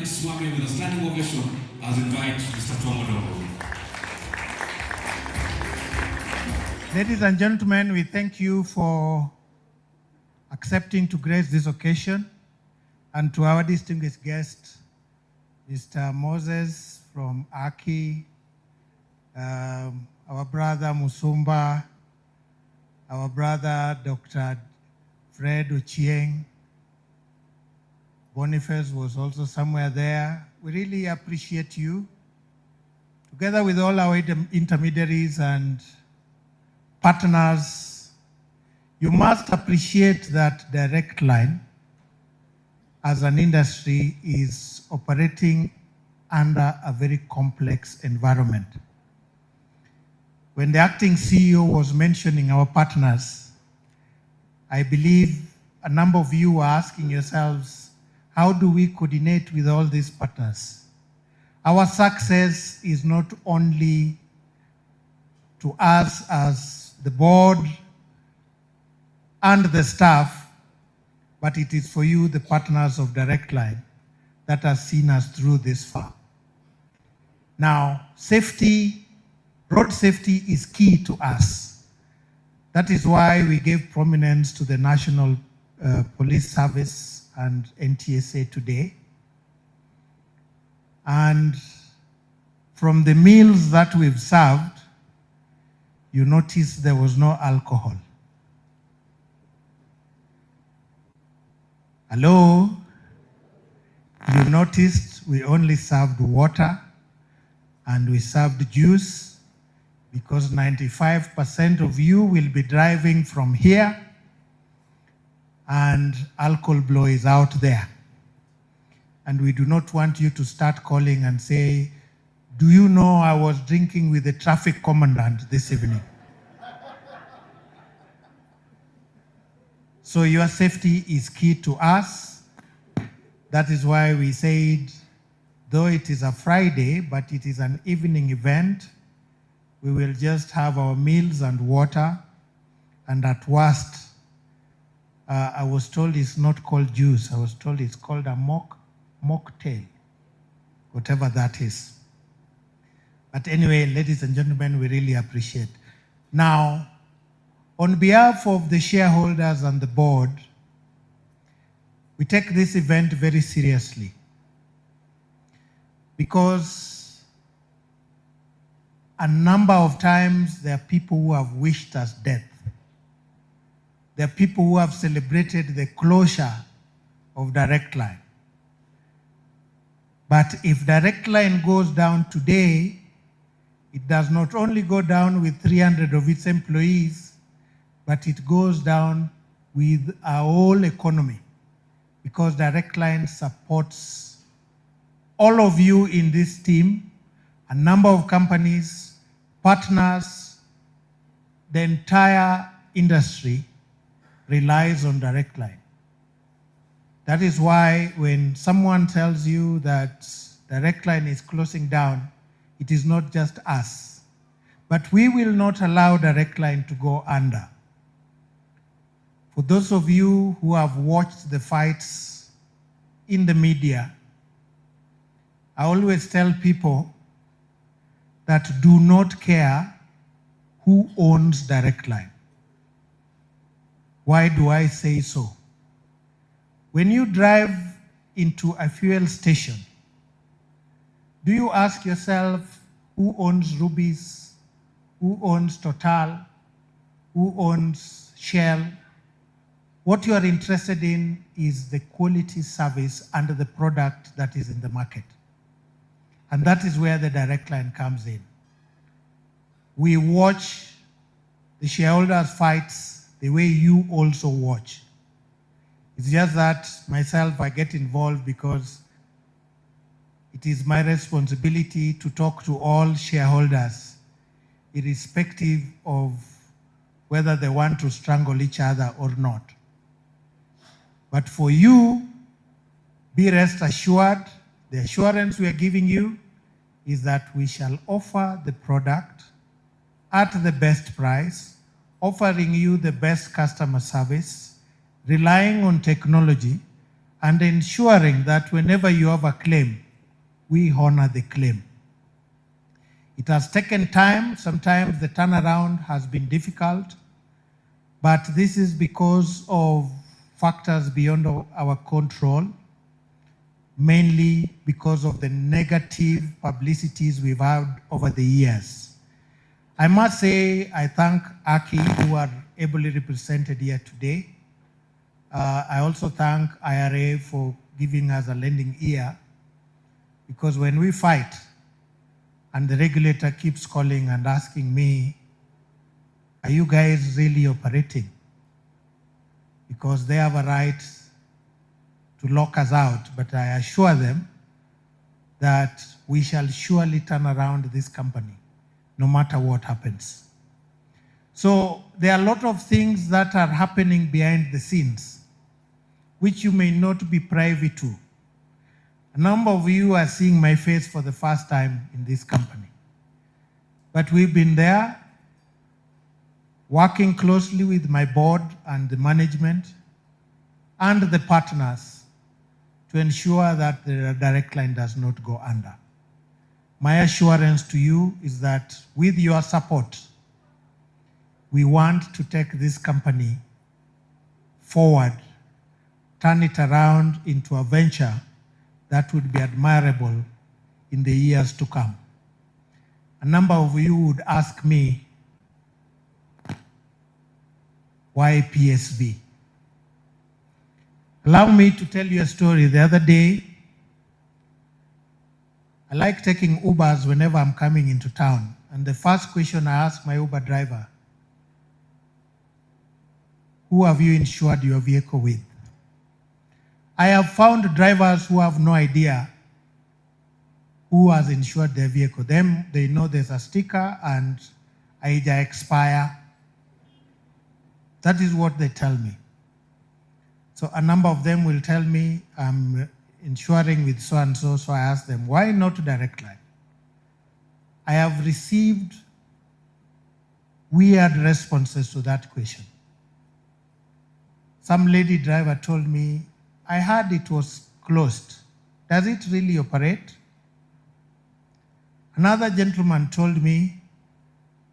tafadhali tusimame with a standing ovation as we invite Mr. Odongo. Ladies and gentlemen, we thank you for accepting to grace this occasion, and to our distinguished guest, Mr. Moses from Aki, our brother Musumba, our brother Dr. Fred Ochieng. Boniface was also somewhere there. We really appreciate you. Together with all our intermediaries and partners, you must appreciate that Directline as an industry is operating under a very complex environment. When the acting CEO was mentioning our partners, I believe a number of you are asking yourselves, how do we coordinate with all these partners? Our success is not only to us as the board and the staff, but it is for you, the partners of Directline, that have seen us through this far. Now, safety, road safety is key to us. That is why we gave prominence to the National Police Service and NTSA today. And from the meals that we've served, you notice there was no alcohol. Hello? You noticed we only served water and we served juice, because 95% of you will be driving from here and alcohol blow is out there. And we do not want you to start calling and say, do you know I was drinking with the traffic commandant this evening? So your safety is key to us. That is why we said, though it is a Friday, but it is an evening event, we will just have our meals and water. And at worst, I was told it's not called juice. I was told it's called a mocktail, whatever that is. But anyway, ladies and gentlemen, we really appreciate. Now, on behalf of the shareholders and the board, we take this event very seriously, because a number of times there are people who have wished us death. There are people who have celebrated the closure of Directline. But if Directline goes down today, it does not only go down with 300 of its employees, but it goes down with our whole economy, because Directline supports all of you in this team, a number of companies, partners. The entire industry relies on Directline. That is why when someone tells you that Directline is closing down, it is not just us. But we will not allow Directline to go under. For those of you who have watched the fights in the media, I always tell people that do not care who owns Directline. Why do I say so? When you drive into a fuel station, do you ask yourself who owns Ruby's, who owns Total, who owns Shell? What you are interested in is the quality service and the product that is in the market. And that is where the Directline comes in. We watch the shareholders' fights the way you also watch. It's just that myself, I get involved because it is my responsibility to talk to all shareholders, irrespective of whether they want to strangle each other or not. But for you, be rest assured, the assurance we are giving you is that we shall offer the product at the best price, offering you the best customer service, relying on technology, and ensuring that whenever you have a claim, we honor the claim. It has taken time. Sometimes the turnaround has been difficult, but this is because of factors beyond our control, mainly because of the negative publicities we've had over the years. I must say I thank Aki, who are ably represented here today. I also thank IRA for giving us a lending ear, because when we fight and the regulator keeps calling and asking me, are you guys really operating? Because they have a right to lock us out, but I assure them that we shall surely turn around this company, no matter what happens. So there are a lot of things that are happening behind the scenes, which you may not be privy to. A number of you are seeing my face for the first time in this company. But we've been there, working closely with my board and the management and the partners to ensure that the Directline does not go under. My assurance to you is that with your support, we want to take this company forward, turn it around into a venture that would be admirable in the years to come. A number of you would ask me, why PSV? Allow me to tell you a story. The other day, I like taking Ubers whenever I'm coming into town. And the first question I ask my Uber driver, who have you insured your vehicle with? I have found drivers who have no idea who has insured their vehicle. They know there's a sticker and either expire. That is what they tell me. So a number of them will tell me, I'm insuring with so-and-so, so I ask them, why not Directline? I have received weird responses to that question. Some lady driver told me, I heard it was closed. Does it really operate? Another gentleman told me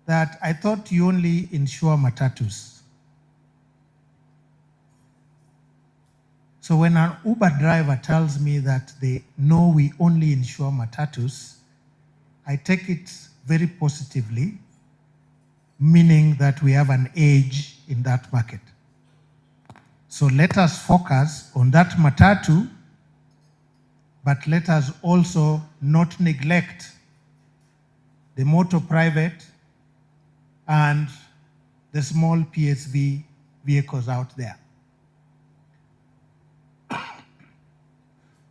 that I thought you only insure matatus. So when an Uber driver tells me that they know we only insure matatus, I take it very positively, meaning that we have an edge in that market. So let us focus on that matatu, but let us also not neglect the motor private and the small PSV vehicles out there.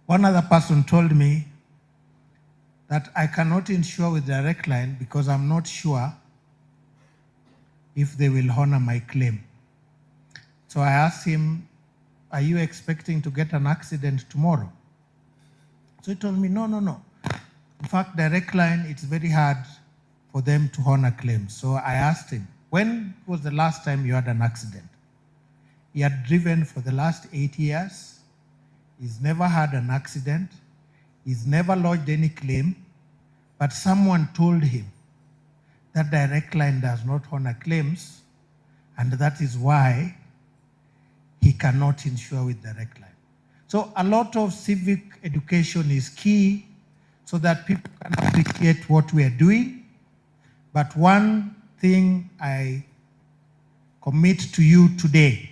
One other person told me that I cannot insure with Directline because I'm not sure if they will honor my claim. So I asked him, are you expecting to get an accident tomorrow? So he told me, no. In fact, Directline, it's very hard for them to honor claims. So I asked him, when was the last time you had an accident? He had driven for the last 8 years. He's never had an accident. He's never lodged any claim. But someone told him that Directline does not honor claims, and that is why he cannot insure with Directline. So a lot of civic education is key so that people can appreciate what we are doing. But one thing I commit to you today,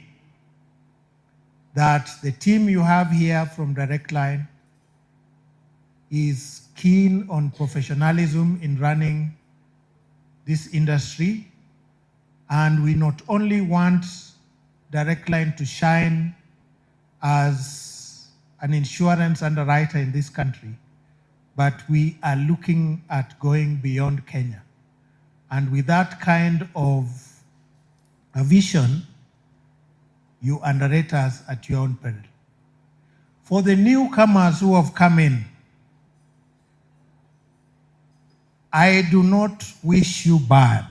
that the team you have here from Directline is keen on professionalism in running this industry. And we not only want Directline to shine as an insurance underwriter in this country, but we are looking at going beyond Kenya. And with that kind of a vision, you underrate us at your own peril. For the newcomers who have come in, I do not wish you bad,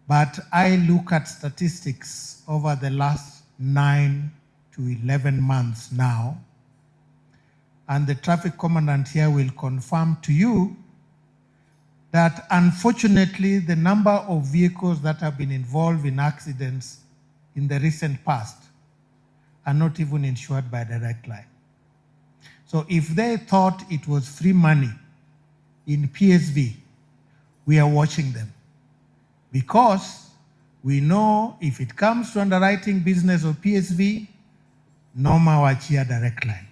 but I look at statistics over the last 9 to 11 months now. And the traffic commandant here will confirm to you that unfortunately the number of vehicles that have been involved in accidents in the recent past are not even insured by Directline. So if they thought it was free money in PSV, we are watching them, because we know if it comes to underwriting business of PSV, Norma wachia Directline.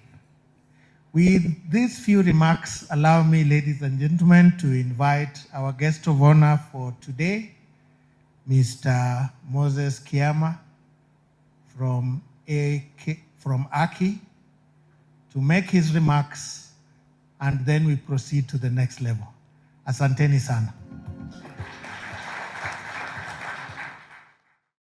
With these few remarks, allow me, ladies and gentlemen, to invite our guest of honor for today, Mr. Moses Kiama from AKI, to make his remarks, and then we proceed to the next level. Asanteni sana.